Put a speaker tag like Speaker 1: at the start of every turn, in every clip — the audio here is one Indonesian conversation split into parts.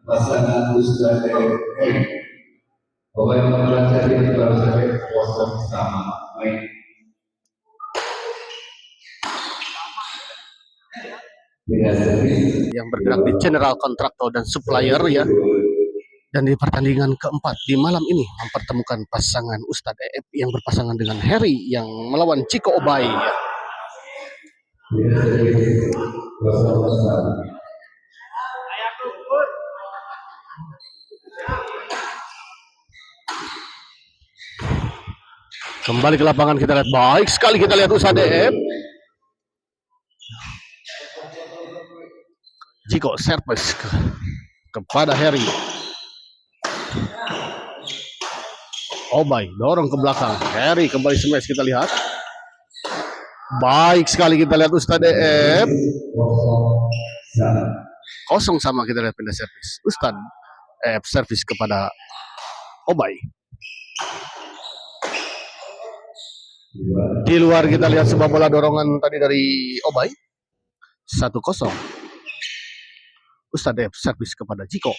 Speaker 1: pasangan Ustaz bahwa yang mempelajari baru saja puasa bersama.
Speaker 2: Yang bergerak di general kontraktor dan supplier ya. Dan di pertandingan keempat di malam ini mempertemukan pasangan Ustadz EF yang berpasangan dengan Harry yang melawan Ciko Obay ya. Kembali ke lapangan kita lihat, baik sekali kita lihat Ustadz EF. Ciko service kepada Harry. Obay dorong ke belakang, Harry kembali smash kita lihat. Baik sekali kita lihat Ustadz EF. Kosong sama kita lihat pindah servis. Ustadz EF servis kepada Obay. Di luar kita lihat sebuah bola dorongan tadi dari Obay. 1-0. Ustadz EF servis kepada Ciko.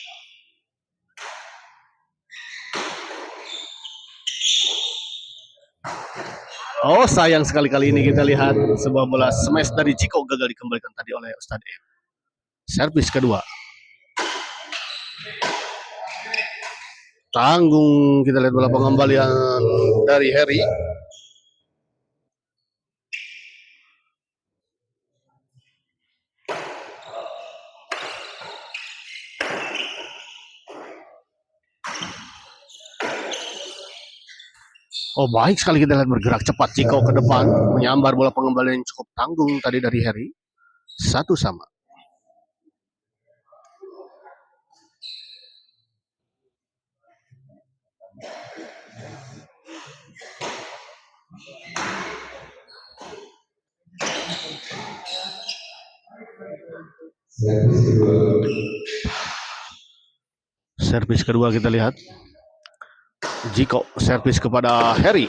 Speaker 2: Oh sayang sekali kali ini kita lihat sebuah bola smash dari Ciko gagal dikembalikan tadi oleh Ustadz EF. Servis kedua. Tanggung kita lihat bola pengembalian dari Harry. Oh baik sekali kita lihat bergerak cepat Ciko ke depan menyambar bola pengembalian yang cukup tanggung tadi dari Harry. 1-1. Servis kedua kita lihat. Ciko servis kepada Harry.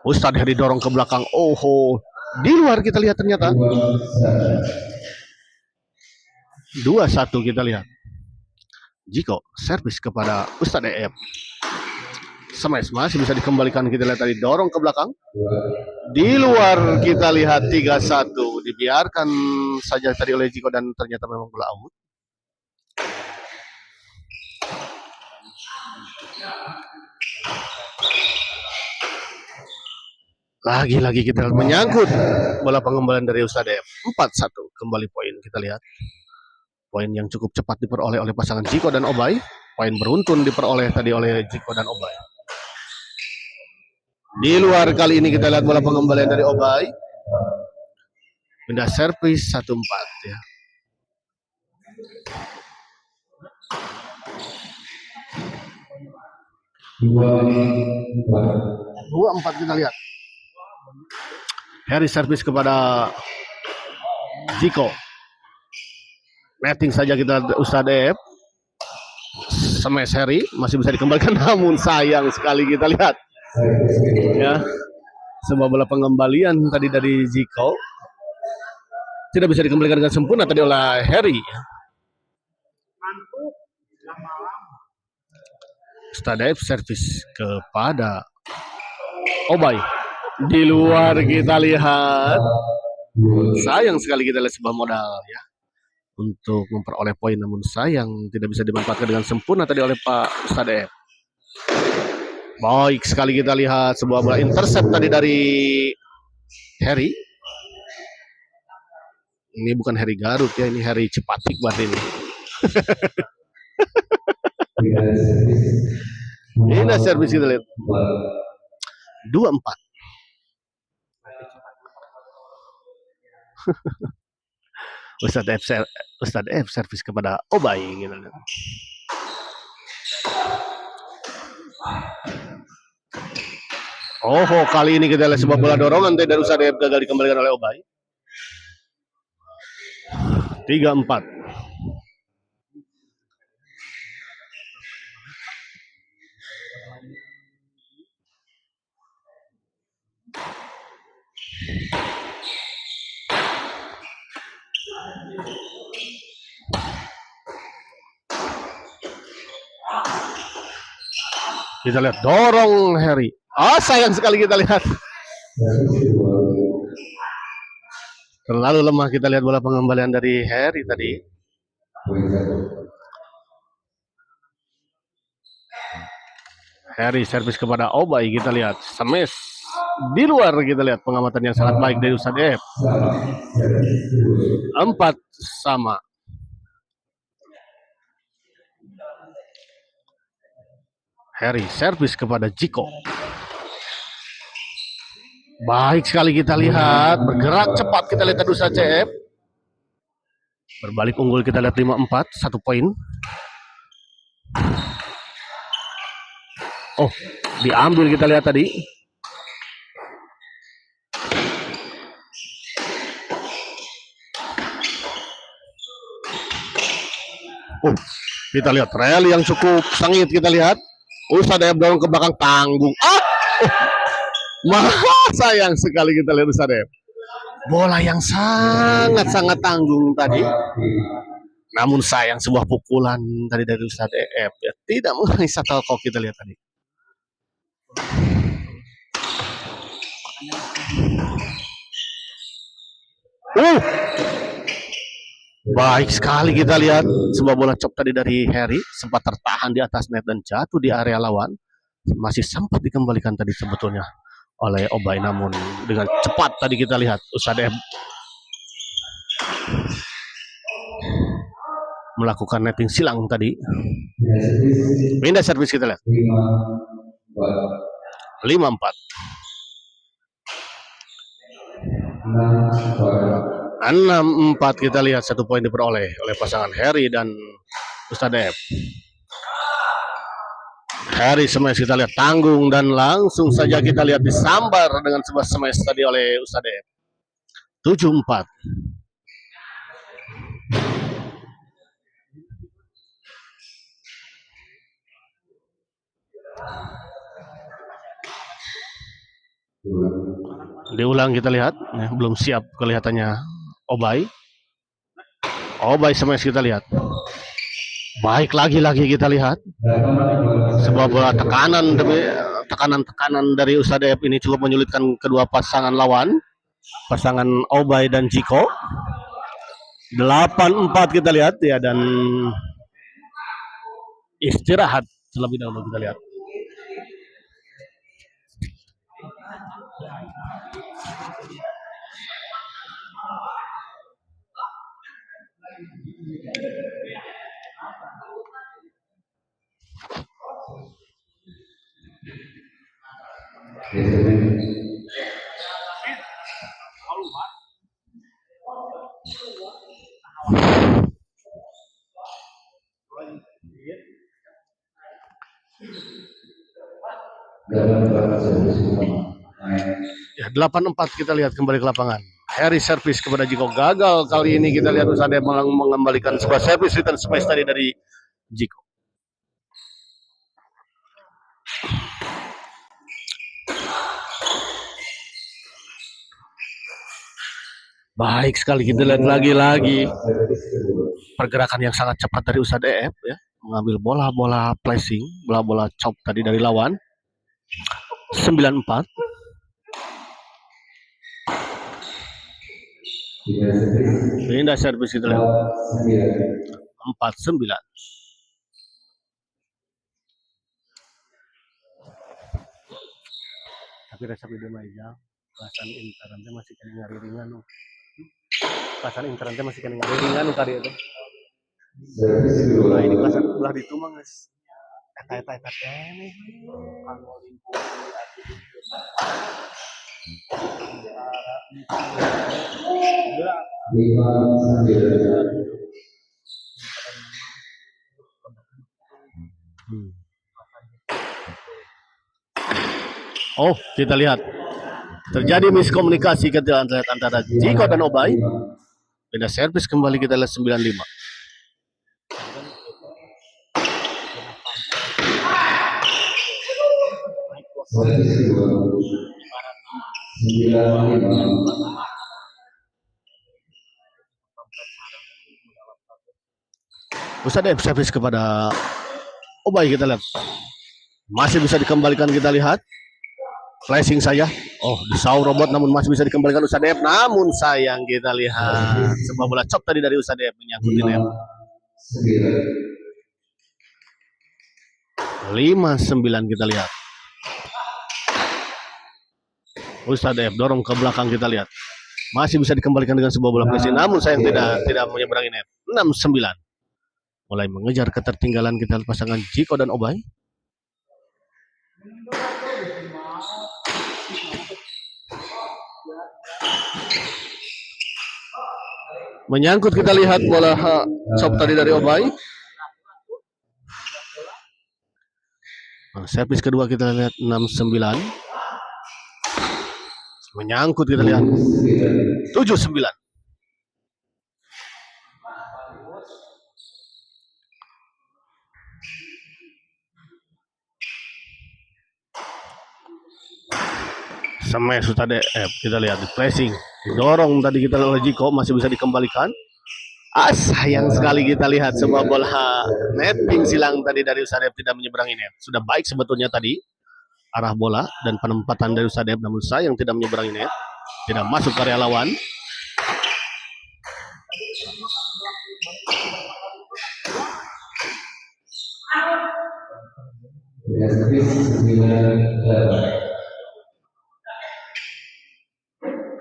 Speaker 2: Ustadz Harry dorong ke belakang. Oh, di luar kita lihat ternyata. 2-1 kita lihat. Ciko servis kepada Ustadz EF. Smash masih bisa dikembalikan kita lihat tadi dorong ke belakang. Di luar kita lihat 3-1. Dibiarkan saja tadi oleh Ciko dan ternyata memang bola out. Lagi-lagi kita menyangkut bola pengembalian dari Ustadz EF. 4-1 kembali poin kita lihat. Poin yang cukup cepat diperoleh oleh pasangan Ciko dan Obay. Poin beruntun diperoleh tadi oleh Ciko dan Obay. Di luar kali ini kita lihat bola pengembalian dari Obay. Pindah servis 1-4 ya. Dua empat kita lihat. Harry servis kepada Ciko. Netting saja kita Ustadz EF. Smash Harry masih bisa dikembalikan namun sayang sekali kita lihat. Ya. Sebuah bola pengembalian tadi dari Ciko tidak bisa dikembalikan dengan sempurna tadi oleh Harry. Ustadz EF servis kepada Obay. Di luar kita lihat. Sayang sekali kita lihat sebuah modal ya untuk memperoleh poin, namun sayang tidak bisa dimanfaatkan dengan sempurna tadi oleh Pak Ustadz EF. Baik sekali kita lihat sebuah bola intercept tadi dari Harry. Ini bukan Harry Garut ya, ini Harry Cepatik buat ini. Ini servis kita lihat. 2-4. Ustadz F servis kepada Obay gitu. Oh, kali ini kita lihat sebuah bola dorongan dari Ustadz F gagal dikembalikan oleh Obay. 3-4. Kita lihat dorong Harry. Oh, sayang sekali kita lihat. Terlalu lemah kita lihat bola pengembalian dari Harry tadi. Harry servis kepada Obay, kita lihat smash di luar, kita lihat pengamatan yang sangat baik dari Ustadz F. 4-sama. Harry servis kepada Jiko. Baik sekali kita lihat, bergerak cepat kita lihat dari Ustadz CF. Berbalik unggul kita lihat 5-4, 1 poin. Oh, diambil kita lihat tadi. Oh, kita lihat rally yang cukup sengit kita lihat. Ustadz F dorong ke belakang, tanggung. Sayang sekali kita lihat Ustadz F. Bola yang sangat-sangat tanggung tadi. Namun sayang sebuah pukulan tadi dari Ustadz F ya, tidak mengenai shuttlecock kita lihat tadi. Baik sekali kita lihat sebuah bola chop tadi dari Harry, sempat tertahan di atas net dan jatuh di area lawan. Masih sempat dikembalikan tadi sebetulnya oleh Obay, namun dengan cepat tadi kita lihat Ustadz F melakukan netting silang tadi. Pindah servis kita lihat. 5-4. 6-4 kita lihat, 1 poin diperoleh oleh pasangan Harry dan Ustadz F. Harry smash kita lihat tanggung dan langsung saja kita lihat disambar dengan sebuah smash tadi oleh Ustadz F. 7-4. Diulang kita lihat, belum siap kelihatannya Obay. Obay smash kita lihat. Baik, lagi-lagi kita lihat sebuah bola tekanan dari Ustadz F ini cukup menyulitkan kedua pasangan lawan, pasangan Obay dan Jiko. 8-4 kita lihat ya, dan istirahat terlebih dahulu kita lihat. Ya, 8-4 kita lihat kembali ke lapangan. Harry servis kepada Jiko, gagal kali ini kita lihat Ustadz F mengembalikan sebuah servis return space tadi dari Jiko. Baik sekali kita lihat lagi-lagi pergerakan yang sangat cepat dari Ustadz F ya, mengambil bola-bola placing, bola-bola chop tadi dari lawan. 9-4. Pindah servis kita lihat. 4-9. Tapi rasa video aja pasan internetnya masih kena ngariringan loh. Pasan internetnya masih kena ngariringan loh tadi itu. Nah, ini pasan belah itu mah guys. Eta ini. Kalau lingkup Oh, kita lihat terjadi miskomunikasi antara Jiko dan Obay. Pindah servis kembali kita lihat 9-5.
Speaker 1: 9-5.
Speaker 2: Ustadz F servis kepada Obay, kita lihat. Masih bisa dikembalikan, kita lihat. Flashing saja. Oh, disau robot namun masih bisa dikembalikan Ustadz F. Namun sayang, kita lihat. Sebuah bola chop tadi dari Ustadz F menyangkut di net. 5-9 kita lihat. Ustadz F dorong ke belakang, kita lihat. Masih bisa dikembalikan dengan sebuah bola flashing, namun sayang tidak menyeberangi net. 6-9. Mulai mengejar ketertinggalan kita pasangan Jiko dan Obay. Menyangkut, kita lihat bola chop tadi dari Obay. Nah, servis kedua kita lihat 6-9. Menyangkut, kita lihat 7-9. Smash Ustadz F, kita lihat di pressing, dorong tadi kita oleh Jiko, masih bisa dikembalikan. Sayang sekali, kita lihat sebuah bola netting silang tadi dari Ustadz F tidak menyeberangi net. Sudah baik sebetulnya tadi arah bola dan penempatan dari Ustadz F, namun sayang tidak menyeberangi net, tidak masuk area lawan.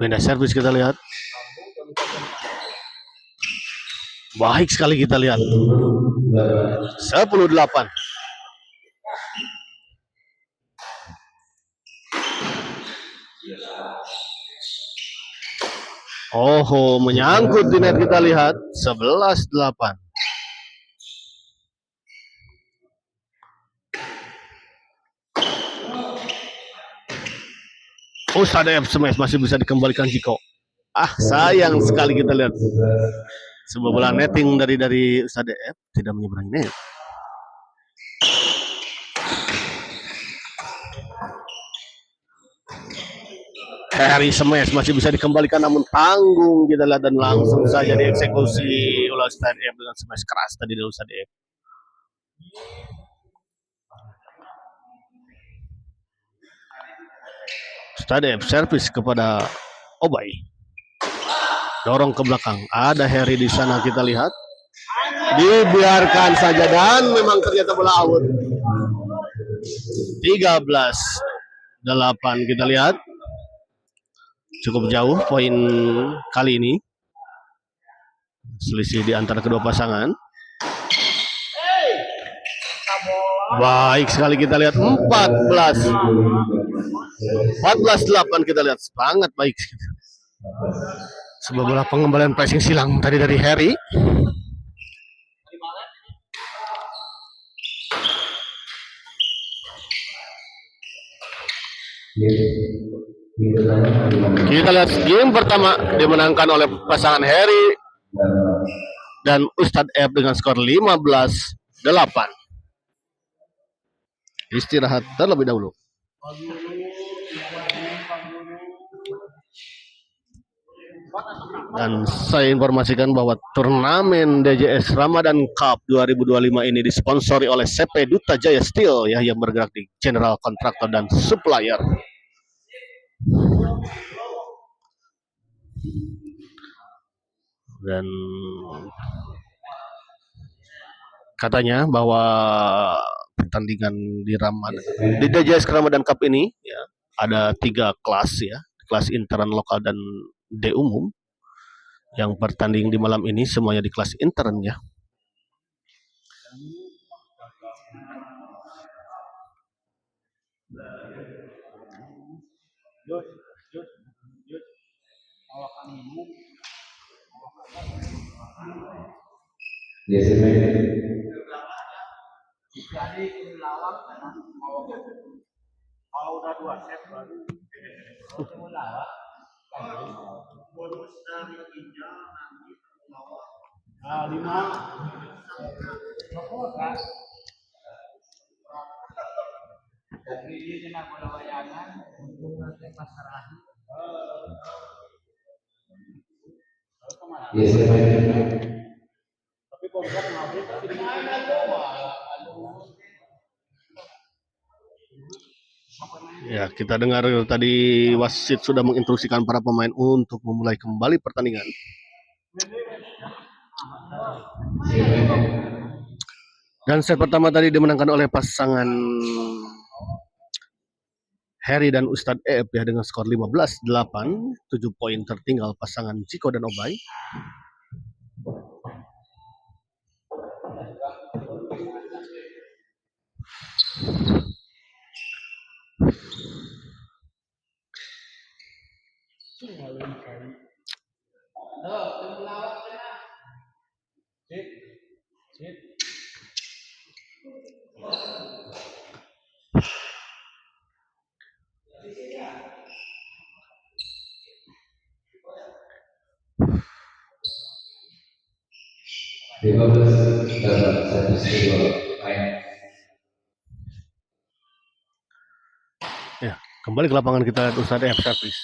Speaker 2: Pindah servis, kita lihat. Baik sekali, kita lihat. 10-8. Oh, menyangkut di net, kita lihat. 11-8. Ustadz F smash, masih bisa dikembalikan Jiko. Sayang sekali, kita lihat. Sebuah bola netting dari Ustadz F tidak menyeberangi net. Harry smash, masih bisa dikembalikan namun tanggung, kita lihat, dan langsung saja dieksekusi oleh Ustadz F dengan smash keras tadi dari Ustadz F. Ustadz F servis kepada Obay. Dorong ke belakang. Ada Harry di sana, kita lihat. Dibiarkan saja dan memang ternyata bola out. 13-8 kita lihat. Cukup jauh poin kali ini. Selisih di antara kedua pasangan. Baik sekali, kita lihat. 14-8 kita lihat. Sangat baik. Sebuah bola pengembalian pressing silang tadi dari Harry. Kita lihat game pertama dimenangkan oleh pasangan Harry dan Ustadz F dengan skor 15-8. Istirahat terlebih dahulu. Dan saya informasikan bahwa turnamen DJS Ramadan Cup 2025 ini disponsori oleh CP Duta Jaya Steel ya, yang bergerak di general kontraktor dan supplier. Dan katanya bahwa pertandingan di DJS Ramadan Cup ini ya, ada 3 kelas ya, kelas intern, lokal, dan D umum. Yang bertanding di malam ini semuanya di kelas intern ya.
Speaker 3: Kalau udah 2 set baru bonus dari ginjal nanti lawan. 5 dan ini kena bola bayangan untuk masalah
Speaker 1: Yes,
Speaker 3: Tapi kalau nggak ngabrik tapi
Speaker 2: Ya, kita dengar tadi wasit sudah menginstruksikan para pemain untuk memulai kembali pertandingan. Dan set pertama tadi dimenangkan oleh pasangan Harry dan Ustadz Ep ya dengan skor 15-8, 7 poin tertinggal pasangan Jiko dan Obay. Ya, kembali ke lapangan kita lihat Ustadz Ep servis.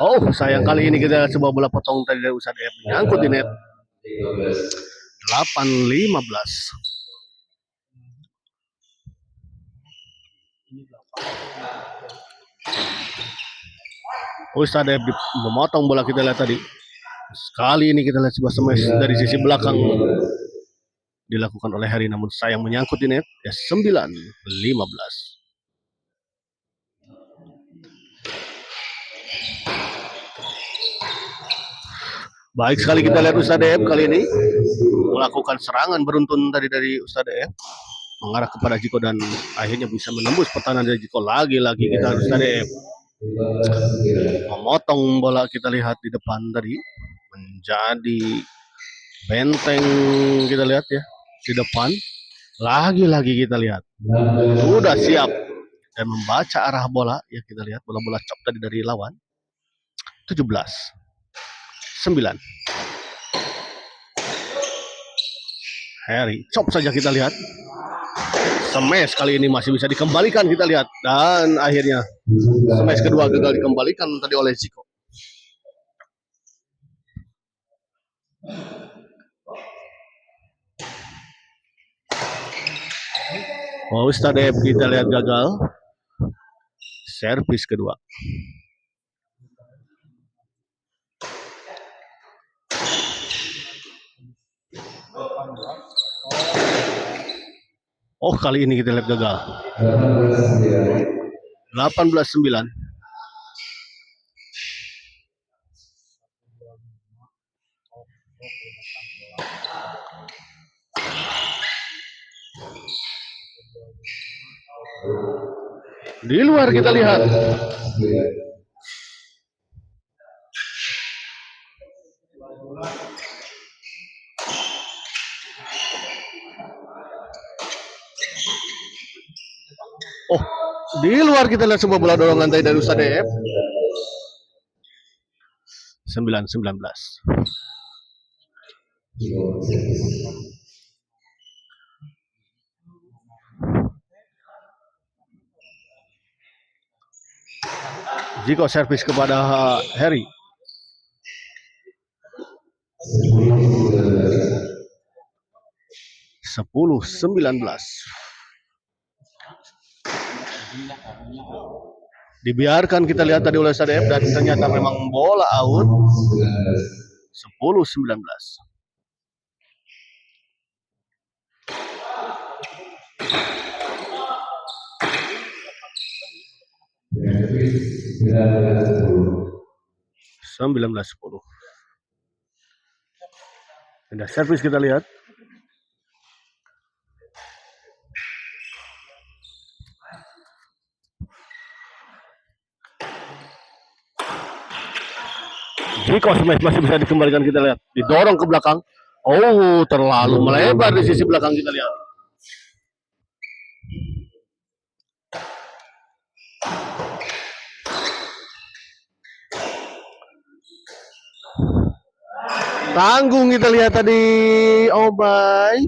Speaker 2: Oh, sayang kali ini kita sebuah bola potong tadi dari Ustadz Ep nyangkut di net. 8-15. Ustadz Ep memotong bola kita lihat tadi. Sekali ini kita lihat sebuah smash dari sisi belakang dilakukan oleh Harry, namun sayang menyangkut di net. Ya, 9-15. Baik sekali kita lihat Ustadz Ep kali ini melakukan serangan beruntun tadi dari Ustadz Ep mengarah kepada Jiko dan akhirnya bisa menembus pertahanan dari Jiko. Lagi-lagi kita Ustadz Ep memotong bola kita lihat di depan tadi menjadi benteng kita lihat ya di depan. Lagi-lagi kita lihat sudah siap dan membaca arah bola ya, kita lihat bola-bola chop tadi dari lawan. 17-9. Harry chop saja kita lihat. Smash kali ini masih bisa dikembalikan kita lihat, dan akhirnya smash kedua gagal dikembalikan tadi oleh Ziko. Oh, Ustadz Ep kita lihat gagal servis kedua. Oh, kali ini kita lihat gagal. 18-9. Di luar kita lihat. Oh, di luar kita lihat sebuah bola dorongan tadi dari Ustadz Ep. 9-19. Jiko servis kepada Harry. 10-19. Dibiarkan kita lihat tadi oleh Ustadz Ep dan ternyata memang bola out. 10-19. Sembilan belas 10. Ada servis kita lihat. Jiko smash masih bisa dikembalikan kita lihat. Didorong ke belakang. Oh, terlalu melebar di sisi belakang kita lihat. Tanggung kita lihat tadi Obay.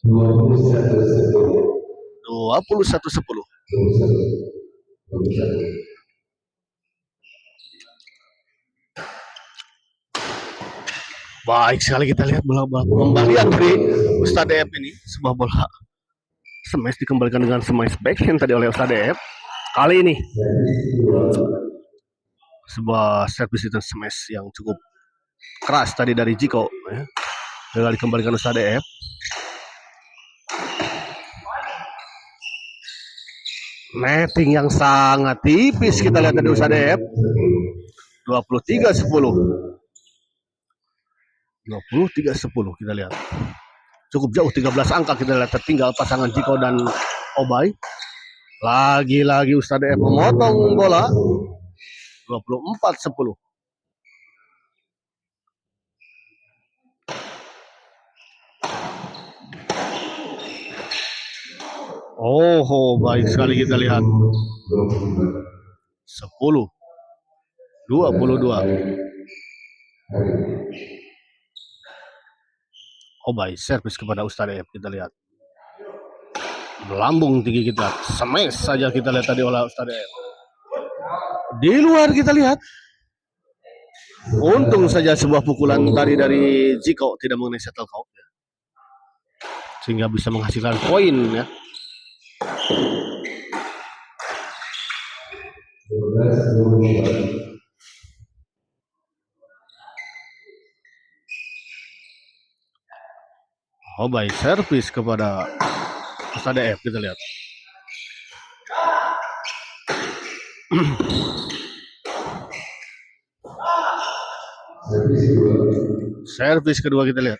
Speaker 2: 21-10. Baik sekali kita lihat bola pembalian dari Ustadz Deep ini, sebuah bola smash dikembalikan dengan smash backhand tadi oleh Ustadz Deep. Kali ini sebuah service dan smash yang cukup keras tadi dari Jiko ya. Gagal dikembalikan Ustadz Deep. Netting yang sangat tipis kita lihat dari Ustadz Deep. 23-10. 23-10 kita lihat. Cukup jauh 13 angka kita lihat tertinggal pasangan Jiko dan Obay. Lagi-lagi Ustadz Deep memotong bola. 24-10. Oh, baik sekali kita lihat. 10-22. Obay servis kepada Ustadz Deep kita lihat. Melambung tinggi kita. Smash saja kita lihat tadi oleh Ustadz Deep. Di luar kita lihat. Untung saja sebuah pukulan tadi dari Jiko tidak mengenai shuttlecock ya. Sehingga bisa menghasilkan poin ya. Obay servis kepada Ustadz Deep kita lihat. Servis kedua kita lihat.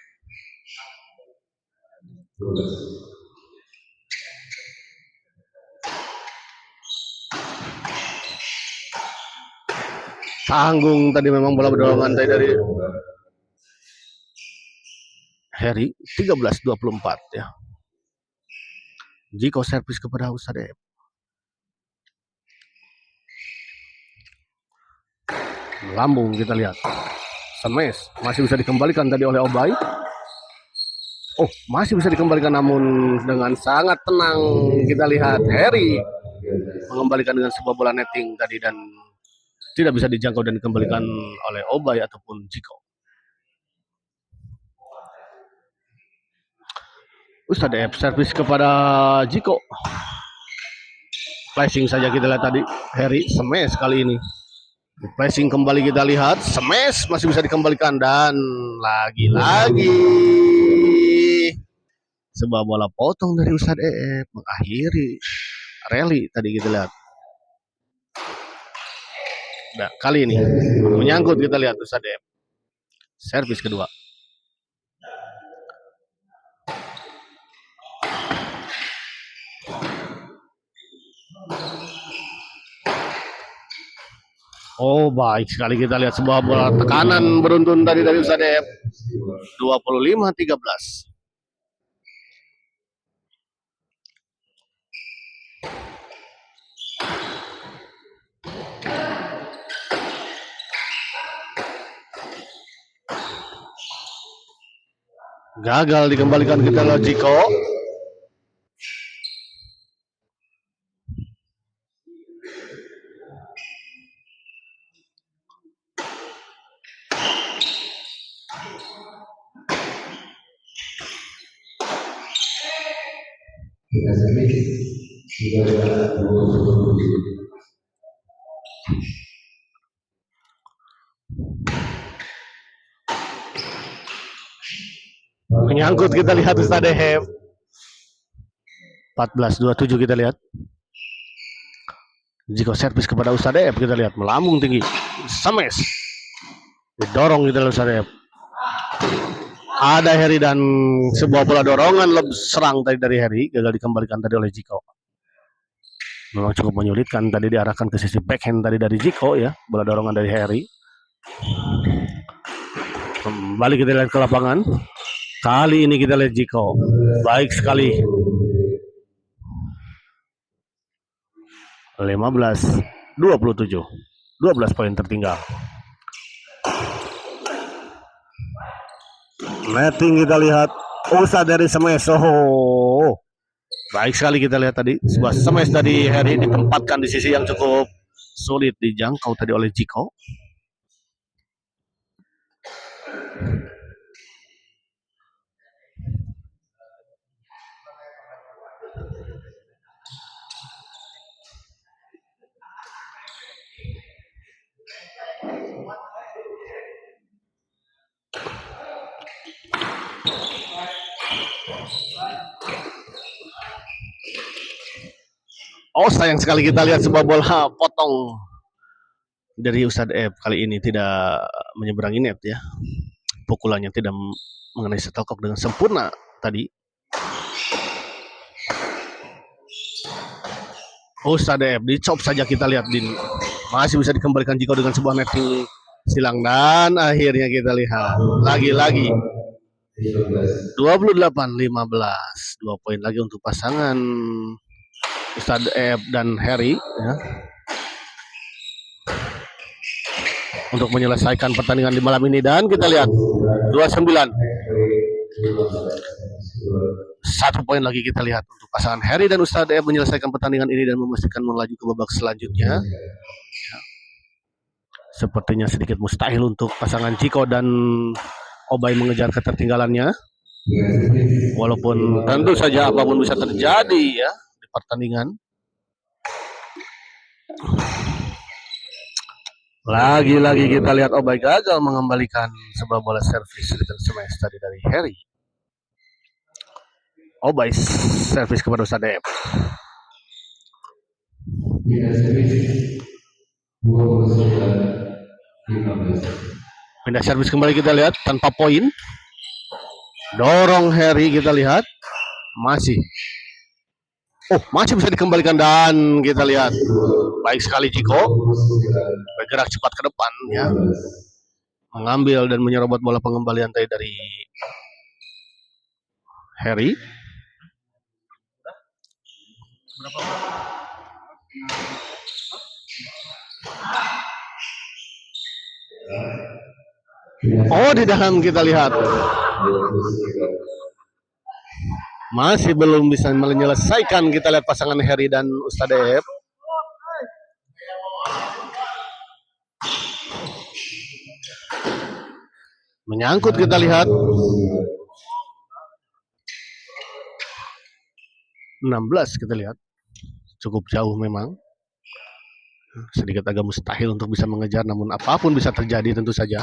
Speaker 2: Tanggung tadi memang bola berdorongan dari Harry. 13-24 ya. Jiko servis kepada Ustadz Deep. Lambung kita lihat. Smash masih bisa dikembalikan tadi oleh Obay. Oh, masih bisa dikembalikan namun dengan sangat tenang kita lihat Harry mengembalikan dengan sebuah bola netting tadi dan tidak bisa dijangkau dan dikembalikan oleh Obay ataupun Jiko. Ustadz Deep servis kepada Jiko. Flashing saja kita lihat tadi Harry smash kali ini. Flashing kembali kita lihat, smash masih bisa dikembalikan dan lagi-lagi sebuah bola potong dari Ustadz Deep mengakhiri rally tadi kita lihat. Nah, kali ini menyangkut kita lihat Ustadz Deep. Servis kedua. Oh, baik sekali kita lihat sebuah bola tekanan beruntun tadi dari Ustadz Deep. 25-13. Gagal dikembalikan kita oleh Jiko. Menyangkut kita lihat Ustadz Deep. 14-27 kita lihat. Jiko servis kepada Ustadz Deep kita lihat melambung tinggi. Smash. Didorong kita lihat Ustadz Deep. Ada Harry dan sebuah bola dorongan serang tadi dari Harry gagal dikembalikan tadi oleh Jiko. Memang cukup menyulitkan tadi diarahkan ke sisi backhand tadi dari Jiko ya, bola dorongan dari Harry. Kembali kita lihat ke lapangan. Kali ini kita lihat Jiko. Baik sekali. 15-27. 12 poin tertinggal. Netting kita lihat. Ustadz dari smash. Oh, Baik sekali kita lihat tadi sebuah smash dari Harry ditempatkan di sisi yang cukup sulit dijangkau tadi oleh Jiko. Oh, sayang sekali kita lihat sebuah bola potong dari Ustadz F kali ini tidak menyeberangi net ya. Pukulannya tidak mengenai setelkok dengan sempurna tadi. Ustadz F dicop saja kita lihat Din. Masih bisa dikembalikan Jiko dengan sebuah netting silang dan akhirnya kita lihat lagi-lagi 28-15, 2 poin lagi untuk pasangan Ustadz F dan Harry ya. Untuk menyelesaikan pertandingan di malam ini dan kita lihat 29. 1 poin lagi kita lihat untuk pasangan Harry dan Ustadz F menyelesaikan pertandingan ini dan memastikan melaju ke babak selanjutnya. Ya. Sepertinya sedikit mustahil untuk pasangan Jiko dan Obay mengejar ketertinggalannya. Walaupun tentu saja apapun bisa terjadi ya di pertandingan. Lagi-lagi kita lihat Obay gagal mengembalikan sebuah bola servis return smash tadi dari Harry. Obay servis kepada Ustadz F. Pindah servis kembali kita lihat tanpa poin. Dorong Harry kita lihat masih. Oh, masih bisa dikembalikan dan kita lihat baik sekali Jiko bergerak cepat ke depan ya. Mengambil dan menyerobot bola pengembalian tadi dari Harry. Oh, di dalam kita lihat masih belum bisa menyelesaikan kita lihat pasangan Harry dan Ustadz F. Menyangkut kita lihat 16 kita lihat cukup jauh memang, sedikit agak mustahil untuk bisa mengejar, namun apapun bisa terjadi tentu saja.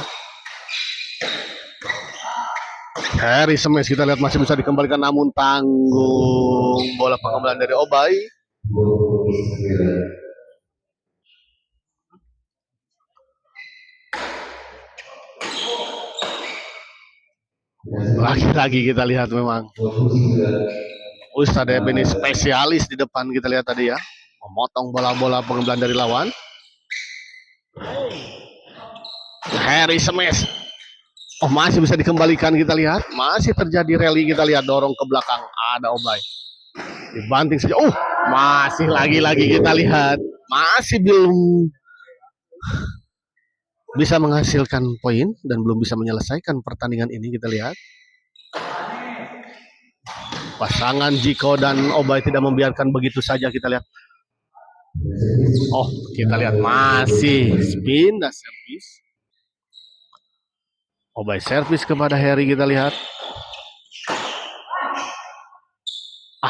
Speaker 2: Harry smash kita lihat masih bisa dikembalikan namun tanggung bola pengembalian dari Obay. Lagi-lagi kita lihat memang Ustadz F ini spesialis di depan kita lihat tadi ya, memotong bola-bola pengembalian dari lawan. Harry smash. Oh, masih bisa dikembalikan kita lihat. Masih terjadi rally kita lihat, dorong ke belakang. Ada Obay. Dibanting saja. Oh, masih lagi-lagi kita lihat. Masih belum bisa menghasilkan poin dan belum bisa menyelesaikan pertandingan ini kita lihat. Pasangan Jiko dan Obay tidak membiarkan begitu saja kita lihat. Oh, kita lihat masih spin dan servis. Obay servis kepada Harry kita lihat.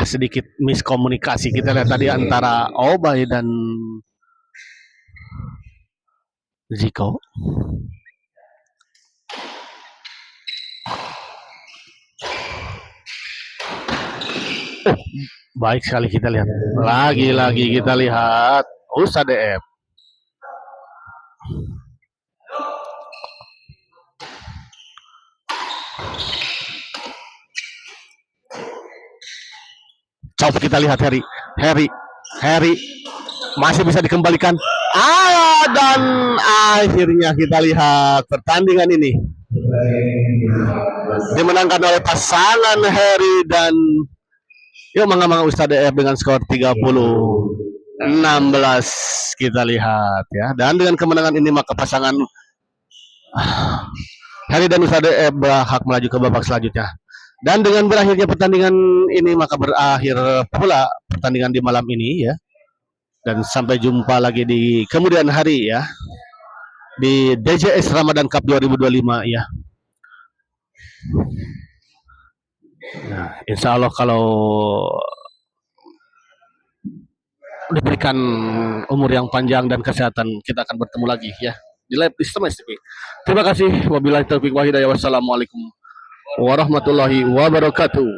Speaker 2: Sedikit miskomunikasi kita lihat tadi antara Obay dan Jiko. Baik sekali kita lihat. Lagi-lagi kita lihat Ustadz F. Coba kita lihat Harry masih bisa dikembalikan. Dan akhirnya kita lihat pertandingan ini dimenangkan oleh pasangan Harry dan Mangga Ustadz F dengan skor 30-16 kita lihat ya. Dan dengan kemenangan ini maka pasangan Harry dan Ustadz F berhak melaju ke babak selanjutnya. Dan dengan berakhirnya pertandingan ini maka berakhir pula pertandingan di malam ini ya. Dan sampai jumpa lagi di kemudian hari ya di DJS Ramadan Cup 2025 ya. Nah, insya Allah kalau diberikan umur yang panjang dan kesehatan kita akan bertemu lagi ya di live Islam TV. Terima kasih. Wabillahi taufiq wa hidayah. Wassalamualaikum warahmatullahi wabarakatuh.